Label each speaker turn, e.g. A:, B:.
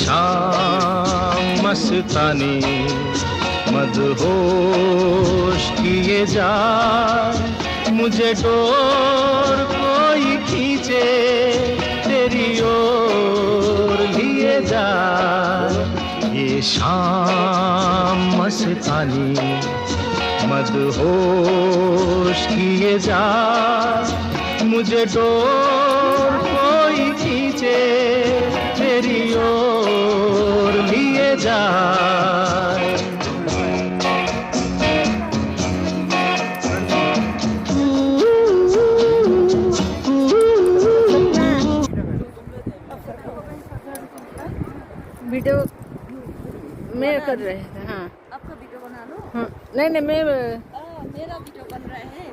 A: शाम मस्तानी मदहोश किए जा, मुझे डोर कोई खींचे तेरी ओर लिए जा। ये शाम मस्तानी मदहोश किए जा, मुझे डोर कोई खींचे तेरी ओर लिए जा।
B: वीडियो मैं कर रहे थे। हाँ
C: आपका वीडियो बना लो।
B: हाँ नहीं नहीं मैं
C: मेरा वीडियो बन रहा है।